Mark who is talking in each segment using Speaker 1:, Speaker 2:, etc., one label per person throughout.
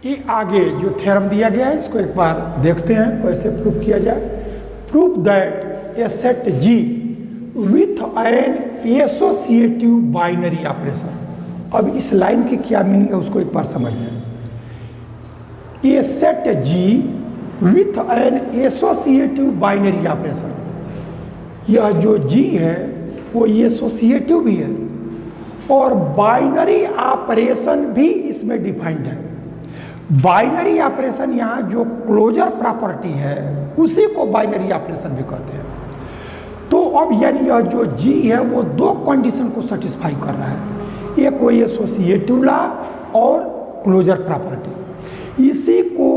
Speaker 1: ये आगे जो थ्योरम दिया गया है इसको एक बार देखते हैं कैसे प्रूफ किया जाए। Proof that a set G with an associative binary operation. अब इस लाइन की क्या मीनिंग है उसको एक बार समझ लें। A set G with an associative binary operation, यह जो जी है वो एसोसिएटिव भी है और बाइनरी ऑपरेशन भी इसमें डिफाइंड है। बाइनरी ऑपरेशन यहाँ जो क्लोजर प्रॉपर्टी है उसी को बाइनरी ऑपरेशन भी कहते हैं। तो अब यानी यह जो जी है वो दो कंडीशन को सेटिस्फाई कर रहा है, एक कोई एसोसिएटिव लॉ और क्लोजर प्रॉपर्टी। इसी को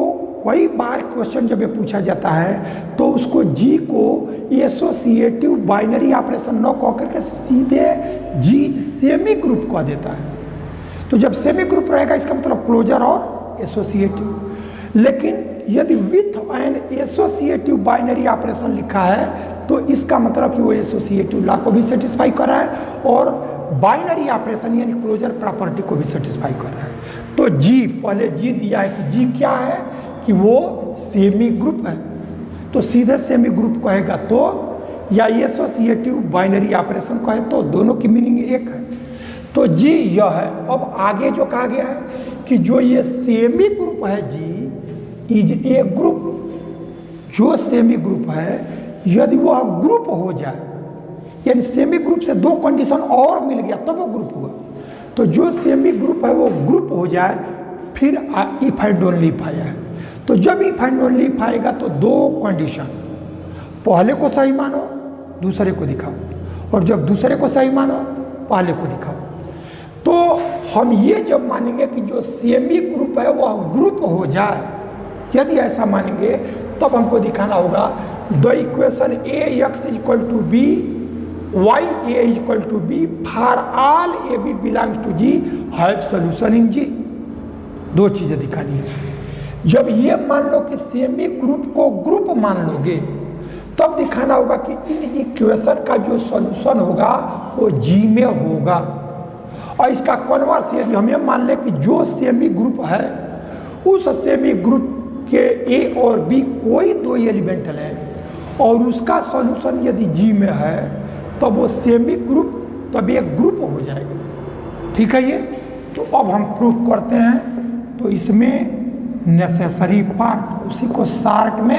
Speaker 1: कई बार क्वेश्चन जब ये पूछा जाता है तो उसको जी को एसोसिएटिव बाइनरी ऑपरेशन न कह करके सीधे जी सेमी ग्रुप कह देता है। तो जब सेमी ग्रुप रहेगा इसका मतलब क्लोजर और एसोसिएटिव। लेकिन यदि with an associative binary operation लिखा है तो इसका मतलब कि वो एसोसिएटिव लॉ को भी सेटिस्फाई कर रहा है और बाइनरी ऑपरेशन यानी क्लोजर प्रॉपर्टी को भी सेटिस्फाई कर रहा है। तो जी पहले जी दिया है कि जी क्या है कि वो सेमी ग्रुप है, तो सीधे सेमी ग्रुप कहेगा तो या एसोसिएटिव बाइनरी ऑपरेशन कहे तो दोनों की मीनिंग एक है। तो जी यह है। अब आगे जो कहा गया है कि जो ये सेमी ग्रुप है जी इज ए ग्रुप, जो सेमी ग्रुप है यदि वह ग्रुप हो जाए यानी सेमी ग्रुप से दो कंडीशन और मिल गया तब वो ग्रुप हुआ। तो जो सेमी ग्रुप है वो ग्रुप हो जाए फिर इफ एंड ओनली इफ आया है। तो जब इफ एंड ओनली इफ आएगा तो दो कंडीशन, पहले को सही मानो दूसरे को दिखाओ, और जब दूसरे को सही मानो पहले को दिखाओ। तो हम ये जब मानेंगे कि जो सेमी ग्रुप है वह ग्रुप हो जाए, यदि ऐसा मानेंगे तब हमको दिखाना होगा the equation a x equal to b y a equal to b for all a b belongs to G have solution in G. दो चीजें दिखानी है। जब ये मान लो कि सेमी ग्रुप को ग्रुप मान लोगे तब दिखाना होगा कि इन इक्वेशन का जो सॉल्यूशन होगा वो जी में होगा। और इसका कन्वर्स यदि हम ये मान लें कि जो सेमी ग्रुप है उस सेमी ग्रुप के ए और बी कोई दो एलिमेंटल है और उसका सॉल्यूशन यदि जी में है तब वो सेमी ग्रुप तब एक ग्रुप हो जाएगा। ठीक है ये। तो अब हम प्रूफ करते हैं। तो इसमें नेसेसरी पार्ट उसी को शार्ट में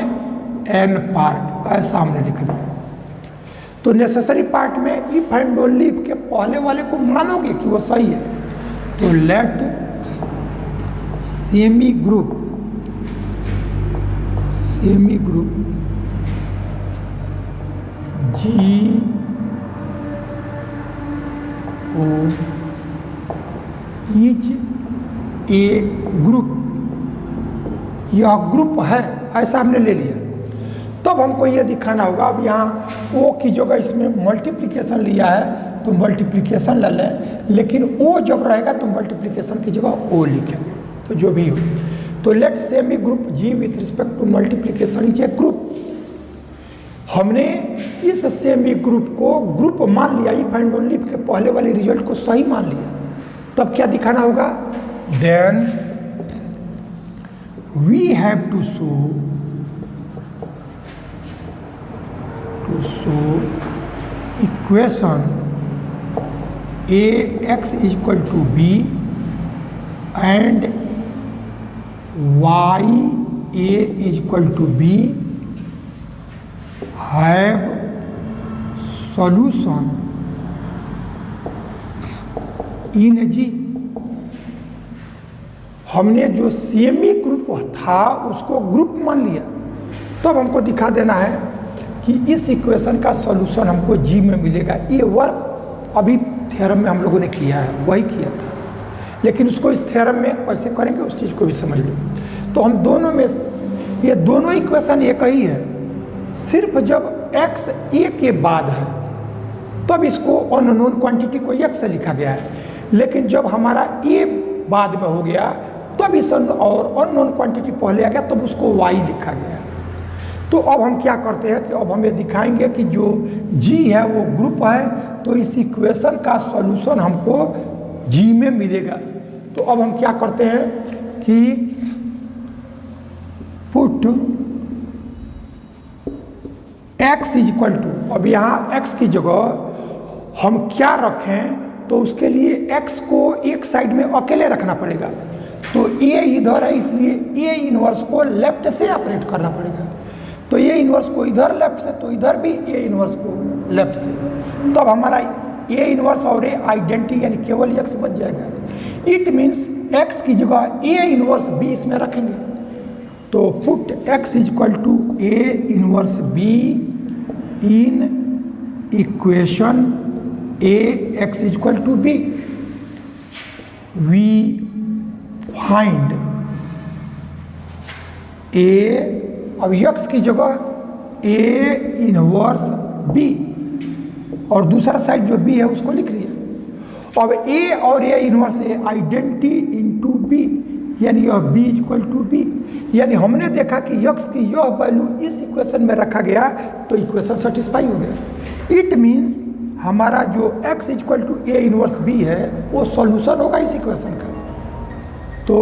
Speaker 1: एन पार्ट ऐसा हमने लिख दिया। तो नेसेसरी पार्ट में इफ एंड ओनली इफ के पहले वाले को मानोगे कि वो सही है। तो let semi group G o is a group, यह ग्रुप है ऐसा हमने ले लिया। तब हमको ये दिखाना होगा, अब यहाँ ओ की जगह इसमें मल्टीप्लिकेशन लिया है तो मल्टीप्लिकेशन ले लें, लेकिन ओ जब रहेगा तो मल्टीप्लिकेशन की जगह ओ लिखेंगे। तो जो भी हो, तो let semi group G with respect to multiplication is a group. हमने इस सेमी ग्रुप को ग्रुप मान लिया, इफ एंड ओनली के पहले वाले रिजल्ट को सही मान लिया। तब क्या दिखाना होगा, then we have to show equation a x is equal to b and y a is equal to b have solution in G. हमने जो सेमी ग्रुप था उसको ग्रुप मान लिया। तब हमको दिखा देना है कि इस इक्वेशन का सॉल्यूशन हमको जी में मिलेगा। ये वर्क अभी थ्योरम में हम लोगों ने किया है, वही किया था, लेकिन उसको इस थ्योरम में कैसे करेंगे उस चीज़ को भी समझ लो। तो हम दोनों में ये दोनों इक्वेशन एक ही है, सिर्फ जब x a के बाद है तब इसको अननोन क्वांटिटी को x से लिखा गया है, लेकिन जब हमारा a बाद में हो गया तब इस और अननोन क्वांटिटी पहले आ गया तब उसको y लिखा गया। तो अब हम क्या करते हैं कि अब हम ये दिखाएंगे कि जो g है वो ग्रुप है, तो इस इक्वेशन का सॉल्यूशन हमको g में मिलेगा। तो अब हम क्या करते हैं कि put x is equal to, अब यहाँ x की जगह हम क्या रखें, तो उसके लिए x को एक साइड में अकेले रखना पड़ेगा। तो a इधर है, इसलिए a इनवर्स को लेफ्ट से ऑपरेट करना पड़ेगा। तो a इनवर्स को इधर लेफ्ट से, तो इधर भी a इनवर्स को लेफ्ट से। तब हमारा a इनवर्स और a आइडेंटिटी यानी केवल x बच जाएगा। इट मीन्स x की जगह a इनवर्स b इसमें रखेंगे। तो put x is equal to a inverse b in equation a x is equal to b, we find a, अब x की जगह a इनवर्स b और दूसरा साइड जो b है उसको लिख लिया। अब a और a inverse a identity into b, यानी यह b is equal to b, यानी हमने देखा कि x की यह वैल्यू इस इक्वेशन में रखा गया तो इक्वेशन सेटिस्फाई हो गया। इट मीन्स हमारा जो x is equal to a inverse b है वो सॉल्यूशन होगा इस इक्वेशन का। तो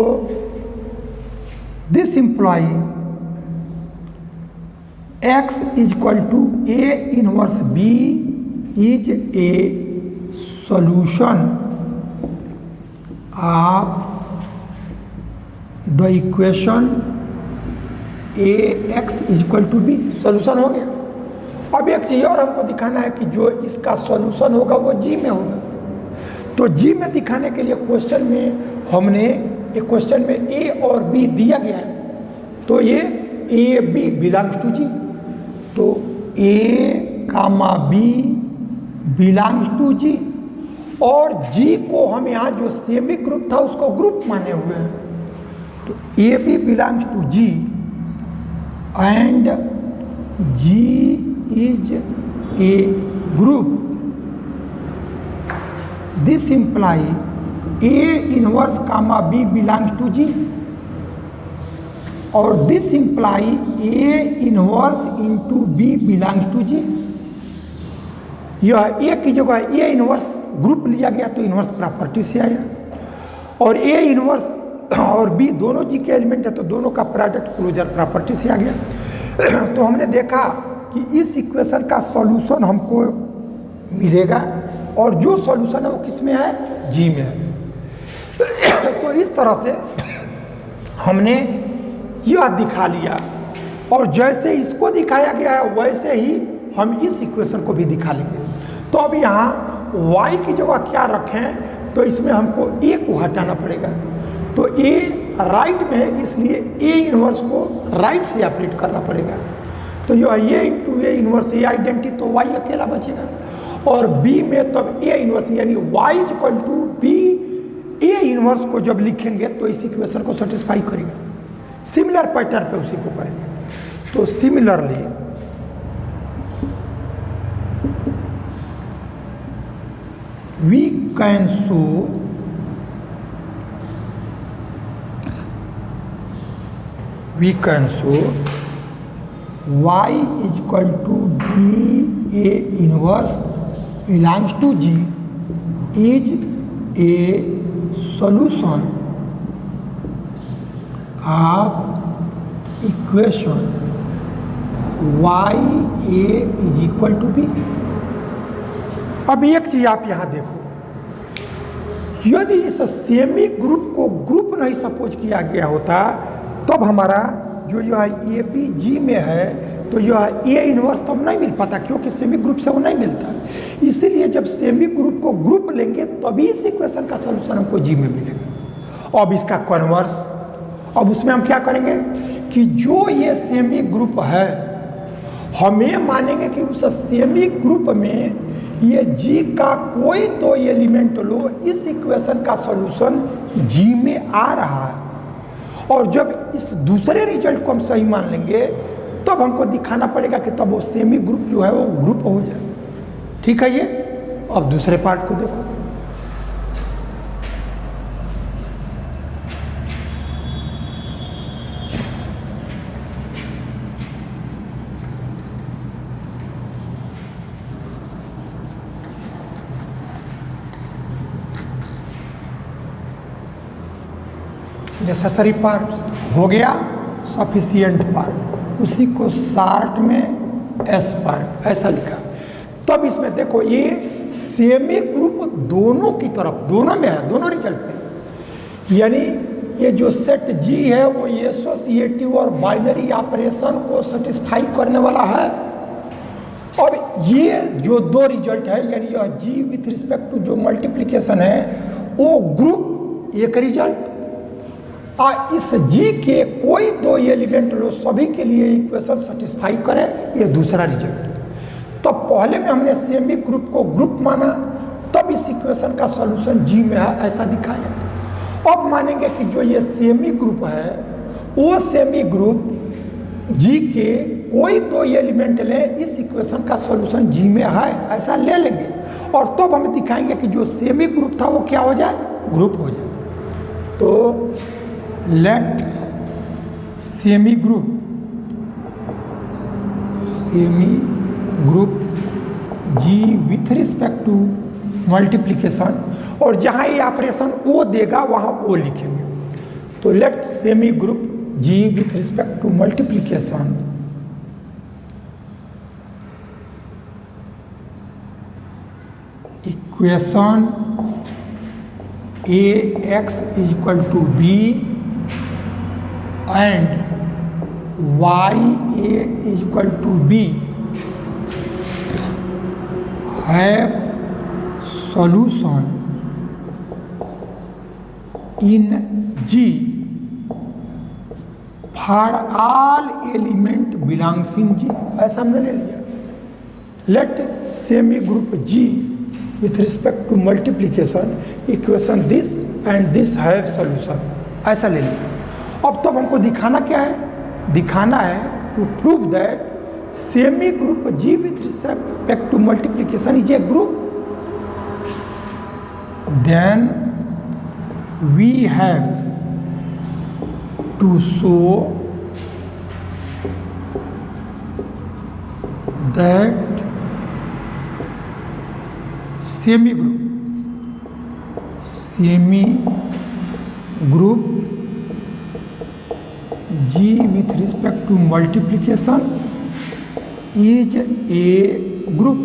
Speaker 1: this implies x is equal to a inverse b is a solution of the equation ax is equal to b, solution हो गया। अब एक चीज़ और हमको दिखाना है कि जो इसका सॉल्यूशन होगा वो जी में होगा। तो जी में दिखाने के लिए क्वेश्चन में हमने एक क्वेश्चन में ए और बी दिया गया है, तो ये ए बी बिलोंग्स टू जी, तो ए कामा बी बिलोंग्स टू जी, और जी को हम यहाँ जो सेमी ग्रुप था उसको ग्रुप माने हुए हैं। तो a b belongs to G and G is a group. This imply a inverse comma b belongs to G, और this imply a inverse into b belongs to G. यह a की जगह ए इनवर्स ग्रुप लिया गया तो inverse property से आया, और ए इनवर्स और बी दोनों जी के एलिमेंट है तो दोनों का प्रोडक्ट क्लोजर प्रॉपर्टी से आ गया। तो हमने देखा कि इस इक्वेशन का सॉल्यूशन हमको मिलेगा, और जो सॉल्यूशन है वो किस में है, जी में है। तो इस तरह से हमने यह दिखा लिया, और जैसे इसको दिखाया गया है वैसे ही हम इस इक्वेशन को भी दिखा लेंगे। तो अब यहाँ y की जगह क्या रखें, तो इसमें हमको a को हटाना पड़ेगा। तो a राइट में है, इसलिए a इनवर्स को राइट से ऑपरेट करना पड़ेगा। तो यह a into a inverse a identity, तो y अकेला बचेगा, और b में तब a इनवर्स यानी y is equal to b a inverse को जब लिखेंगे तो इस इक्वेशन को सेटिस्फाई करेगा। सिमिलर पैटर्न पे उसी को करेंगे। तो similarly we can show y is equal to b a inverse belongs to g is a solution of equation y a is equal to b। अब एक चीज आप यहां देखो, यदि इस सेमी ग्रुप को ग्रुप नहीं सपोज किया गया होता तब हमारा जो यह ए बी जी में है तो यह ए इनवर्स तब नहीं मिल पाता, क्योंकि सेमी ग्रुप से वो नहीं मिलता। इसीलिए जब सेमी ग्रुप को ग्रुप लेंगे तभी इस इक्वेशन का सॉल्यूशन हमको जी में मिलेगा। अब इसका कन्वर्स, अब उसमें हम क्या करेंगे कि जो ये सेमी ग्रुप है हमें मानेंगे कि उस सेमी ग्रुप में ये जी का कोई तो एलिमेंट लो, इस इक्वेशन का सॉल्यूशन जी में आ रहा है, और जब इस दूसरे रिजल्ट को हम सही मान लेंगे तब हमको दिखाना पड़ेगा कि तब वो सेमी ग्रुप जो है वो ग्रुप हो जाए। ठीक है। ये अब दूसरे पार्ट को देखो। नेसेसरी पार्ट हो गया। सफिशिएंट पर, उसी को शॉर्ट में एस पर, ऐसा लिखा। तब इसमें देखो ये सेमी ग्रुप दोनों की तरफ, दोनों में है, दोनों रिजल्ट में, यानी ये जो सेट जी है वो एसोसिएटिव और बाइनरी ऑपरेशन को सेटिस्फाई करने वाला है। और ये जो दो रिजल्ट है, यानी यह जी विथ रिस्पेक्ट टू जो मल्टीप्लिकेशन है वो ग्रुप एक रिजल्ट, और इस जी के कोई दो एलिमेंट लो सभी के लिए इक्वेशन सेटिस्फाई करे, ये दूसरा रिजल्ट। तो पहले में हमने सेमी ग्रुप को ग्रुप माना, तब इस इक्वेशन का सॉल्यूशन जी में है, ऐसा दिखाया। अब मानेंगे कि जो ये सेमी ग्रुप है वो सेमी ग्रुप जी के कोई दो एलिमेंट ले, इस इक्वेशन का सॉल्यूशन जी में है, ऐसा ले लेंगे। और तब तो हम दिखाएंगे कि जो सेमी ग्रुप था वो क्या हो जाए, ग्रुप हो जाए। तो let semi group G with respect to multiplication, और जहाँ ये ऑपरेशन ओ देगा वहाँ ओ लिखेंगे। तो let semi group G with respect to multiplication equation a x is equal to b and y a is equal to b have solution in G for all element belongs in G, ऐसा हमने ले लिया। Let semi group G with respect to multiplication equation this and this have solution, ऐसा ले लिया। अब तब हमको दिखाना क्या है, दिखाना है to prove that semi group G with respect to multiplication is a group, then we have to show that semi group G with respect to multiplication is a group.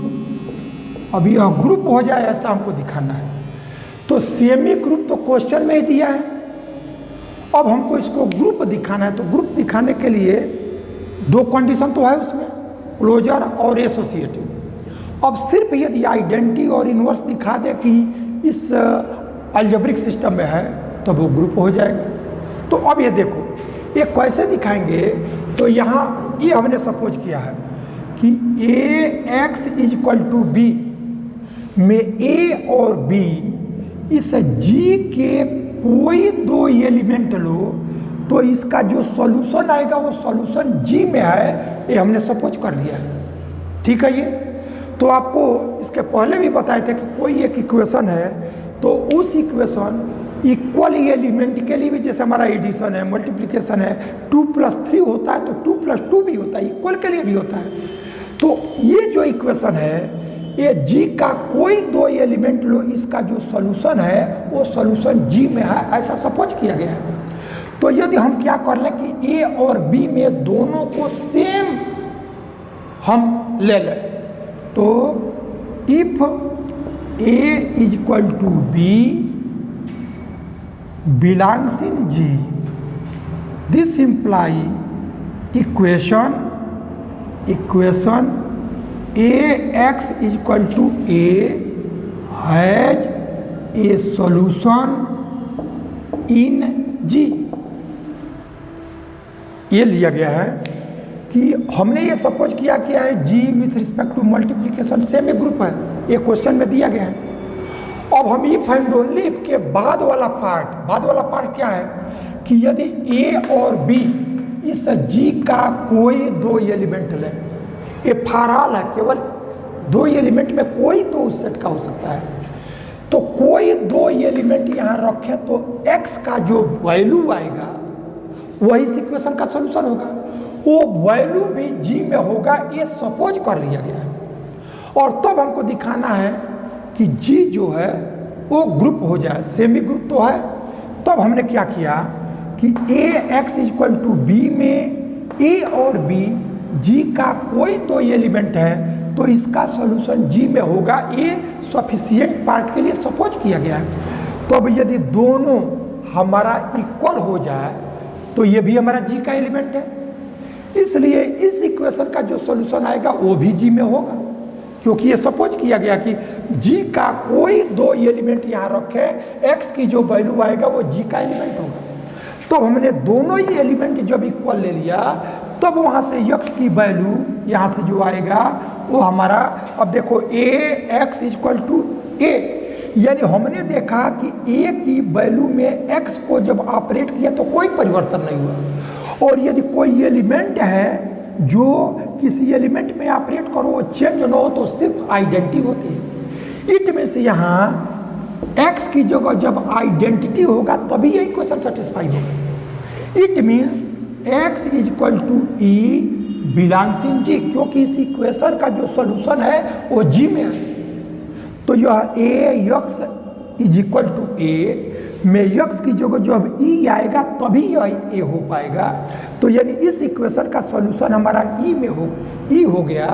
Speaker 1: अब यह ग्रुप हो जाए ऐसा हमको दिखाना है। तो सेमी ग्रुप तो क्वेश्चन में ही दिया है, अब हमको इसको ग्रुप दिखाना है। तो ग्रुप दिखाने के लिए दो कंडीशन तो है उसमें, क्लोजर और एसोसिएटिव। अब सिर्फ यदि आइडेंटिटी और इनवर्स दिखा दे कि इस अलजेब्रिक सिस्टम में है तो वो ग्रुप हो जाएगा। तो अब ये देखो ये कैसे दिखाएंगे, तो यहाँ ये हमने सपोज किया है कि a x is equal to b में ए और बी इस जी के कोई दो एलिमेंट लो तो इसका जो सॉल्यूशन आएगा वो सॉल्यूशन जी में है, ये हमने सपोज कर लिया है। ठीक है। ये तो आपको इसके पहले भी बताए थे कि कोई एक इक्वेशन है तो उस इक्वेशन इक्वल एलिमेंट के लिए भी, जैसे हमारा एडिशन है, मल्टीप्लिकेशन है, 2+3 होता है तो 2+2 भी होता है, इक्वल के लिए भी होता है। तो ये जो इक्वेशन है ये जी का कोई दो एलिमेंट लो, इसका जो सॉल्यूशन है वो सॉल्यूशन जी में है, ऐसा सपोज किया गया है। तो यदि हम क्या कर लें कि ए और बी में दोनों को सेम हम ले लें, तो if a is equal to b belongs in G, this imply equation a x is equal to a has a solution in G. ये लिया गया है कि हमने ये सपोज किया है G with respect to multiplication same एक ग्रुप है, ये क्वेश्चन में दिया गया है। अब हम इफ एंड ओनली इफ के बाद वाला पार्ट क्या है कि यदि ए और बी इस जी का कोई दो एलिमेंट ले, ये फाराल है, केवल दो एलिमेंट में कोई दो उस सेट का हो सकता है, तो कोई दो एलिमेंट यहाँ रखें तो x का जो वैल्यू आएगा वही इस इक्वेशन का सॉल्यूशन होगा, वो वैल्यू भी जी में होगा, ये सपोज कर लिया गया है। और तब हमको दिखाना है कि जी जो है वो ग्रुप हो जाए, सेमी ग्रुप तो है। तब हमने क्या किया कि a x equal to b में ए और बी जी का कोई दो एलिमेंट है तो इसका सॉल्यूशन जी में होगा, ए सफिशिएंट पार्ट के लिए सपोज किया गया है। तो अब यदि दोनों हमारा इक्वल हो जाए तो ये भी हमारा जी का एलिमेंट है, इसलिए इस इक्वेशन का जो सॉल्यूशन आएगा वो भी जी में होगा, क्योंकि ये सपोज किया गया कि जी का कोई दो एलिमेंट यहाँ रखे, एक्स की जो वैल्यू आएगा वो जी का एलिमेंट होगा। तो हमने दोनों ही एलिमेंट जब इक्वल ले लिया तब वहाँ से एक्स की वैल्यू यहाँ से जो आएगा वो हमारा, अब देखो ए एक्स इक्वल टू ए, यानी हमने देखा कि ए की वैल्यू में एक्स को जब ऑपरेट किया तो कोई परिवर्तन नहीं हुआ, और यदि कोई एलिमेंट है जो किसी एलिमेंट में ऑपरेट करो वो चेंज न हो तो सिर्फ आइडेंटिटी होती है। इट मीन्स यहाँ x की जगह जब आइडेंटिटी होगा तभी ये इक्वेशन सेटिस्फाई होगा। It means x is equal to e belongs in G, क्योंकि इस इक्वेशन का जो सॉल्यूशन है वो जी में है। तो यह ए एक्स इज इक्वल टू ए में एक्स की जगह जब ई आएगा तभी यह ए हो पाएगा। तो यानी इस इक्वेशन का सॉल्यूशन हमारा ई में हो गया,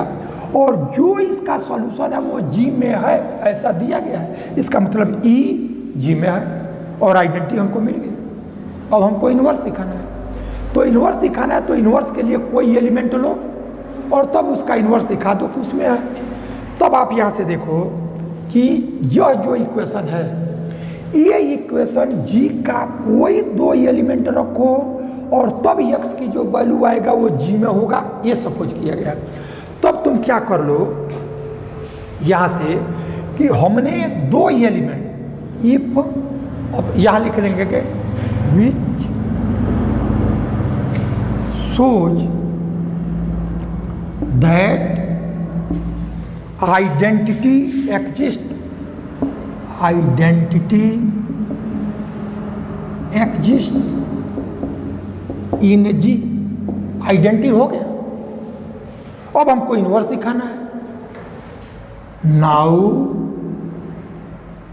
Speaker 1: और जो इसका सॉल्यूशन है वो जी में है ऐसा दिया गया है। इसका मतलब ई जी में है और आइडेंटिटी हमको मिल गई। अब हमको इन्वर्स दिखाना है, तो इन्वर्स दिखाना है तो इन्वर्स के लिए कोई एलिमेंट लो और तब उसका इन्वर्स दिखा दो कि उसमें है। तब आप यहाँ से देखो कि यह जो इक्वेशन है ये इक्वेशन जी का कोई दो एलिमेंट रखो और तब एक्स की जो वैल्यू आएगा वो जी में होगा, ये सपोज किया गया। तब तुम क्या कर लो यहाँ से कि हमने दो एलिमेंट इफ, अब यहाँ लिख लेंगे कि which shows that identity exist, identity exist in G, identity हो गया। अब हमको इन्वर्स दिखाना है। Now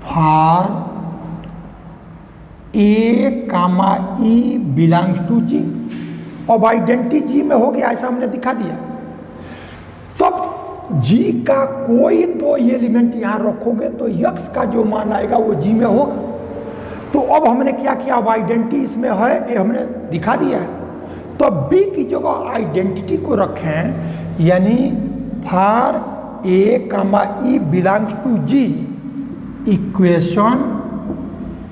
Speaker 1: for a comma e belongs to G, अब आइडेंटिटी जी में हो गया ऐसा हमने दिखा दिया। तब जी का कोई दो एलिमेंट यहाँ रखोगे तो एक्स का जो मान आएगा वो जी में होगा। तो अब हमने क्या किया, अब आइडेंटिटी इसमें है ये हमने दिखा दिया है। तो बी की जगह आइडेंटिटी को रखें, यानी for a comma e belongs to G equation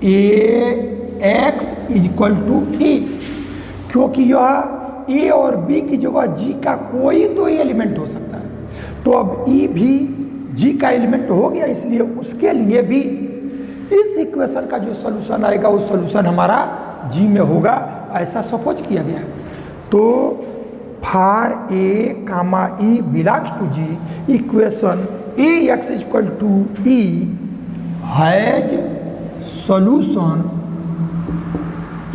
Speaker 1: a x is equal to e, क्योंकि यह ए और बी की जगह जी का कोई दो एलिमेंट हो सकता है। तो अब ई भी जी का एलिमेंट हो गया, इसलिए उसके लिए भी इस इक्वेशन का जो सॉल्यूशन आएगा वो सॉल्यूशन हमारा जी में होगा, ऐसा सपोज किया गया। तो for a comma e belongs to G equation a x equal to e has solution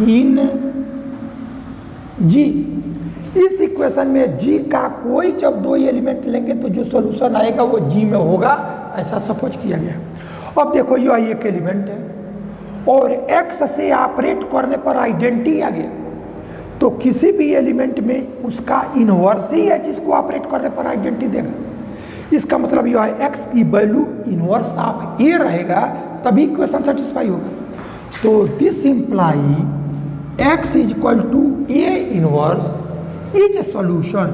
Speaker 1: in G. इस इक्वेशन में जी का कोई जब दो एलिमेंट लेंगे तो जो सॉल्यूशन आएगा वो जी में होगा, ऐसा सपोज किया गया। अब देखो यह एक एलिमेंट है और एक्स से ऑपरेट करने पर आइडेंटिटी आ गया, तो किसी भी एलिमेंट में उसका इन्वर्स ही है जिसको ऑपरेट करने पर आइडेंटिटी देगा। इसका मतलब यह है एक्स की वैल्यू इन्वर्स ऑफ ए रहेगा तभी इक्वेशन सेटिस्फाई होगा। तो this imply x is equal to a inverse is solution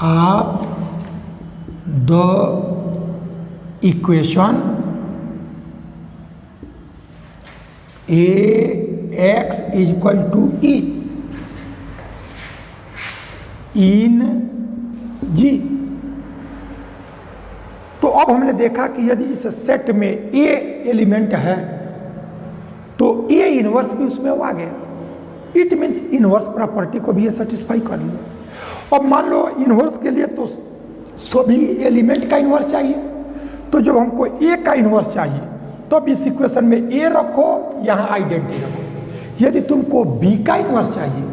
Speaker 1: of the equation a x is equal to e in G. तो अब हमने देखा कि यदि इस सेट में ए एलिमेंट है तो ए इनवर्स भी उसमें आ गया। इट मीन्स इनवर्स प्रॉपर्टी को भी ये सेटिस्फाई कर लिया। अब मान लो इनवर्स के लिए तो सभी एलिमेंट का इनवर्स चाहिए, तो जब हमको ए का इनवर्स चाहिए तब इस इक्वेशन में ए रखो, यहाँ आइडेंटिटी रखो। यदि तुमको बी का इनवर्स चाहिए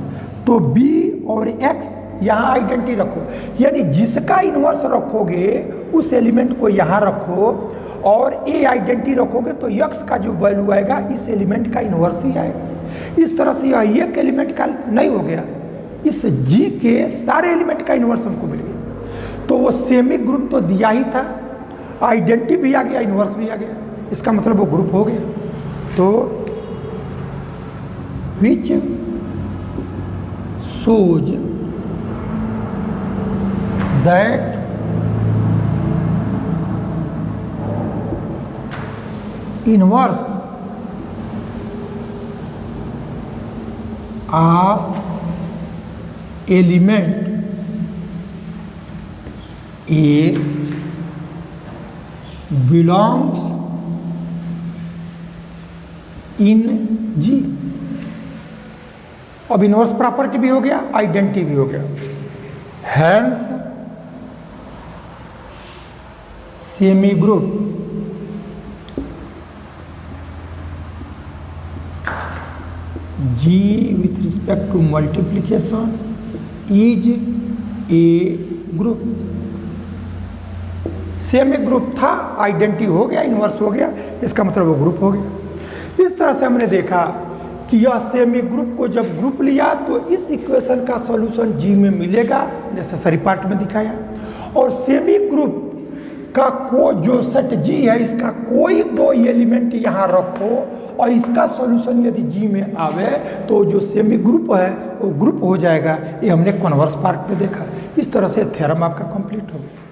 Speaker 1: तो बी और एक्स यहाँ आइडेंटिटी रखो, यानी जिसका इनवर्स रखोगे उस एलिमेंट को यहाँ रखो और ए आइडेंटिटी रखोगे तो यक्स का जो वैल्यू आएगा इस एलिमेंट का इन्वर्स ही आएगा। इस तरह से यह एक एलिमेंट का नहीं हो गया, इस जी के सारे एलिमेंट का इन्वर्स हमको मिल गया। तो वो सेमी ग्रुप तो दिया ही था, आइडेंटिटी भी आ गया, इन्वर्स भी आ गया, इसका मतलब वो ग्रुप हो गया। तो विच shows that inverse of element A belongs in G। अब इनवर्स प्रॉपर्टी भी हो गया, आइडेंटिटी भी हो गया। Hence semi group G with respect to multiplication is a group। Semi group था, आइडेंटिटी हो गया, इनवर्स हो गया, इसका मतलब वो ग्रुप हो गया। इस तरह से हमने देखा कि यह सेमी ग्रुप को जब ग्रुप लिया तो इस इक्वेशन का सॉल्यूशन जी में मिलेगा, नेसेसरी पार्ट में दिखाया। और सेमी ग्रुप का को जो सेट जी है, इसका कोई दो एलिमेंट यहाँ रखो और इसका सॉल्यूशन यदि जी में आवे तो जो सेमी ग्रुप है वो ग्रुप हो जाएगा। ये हमने कन्वर्स पार्ट में देखा। इस तरह से थ्योरम आपका कंप्लीट हो गया।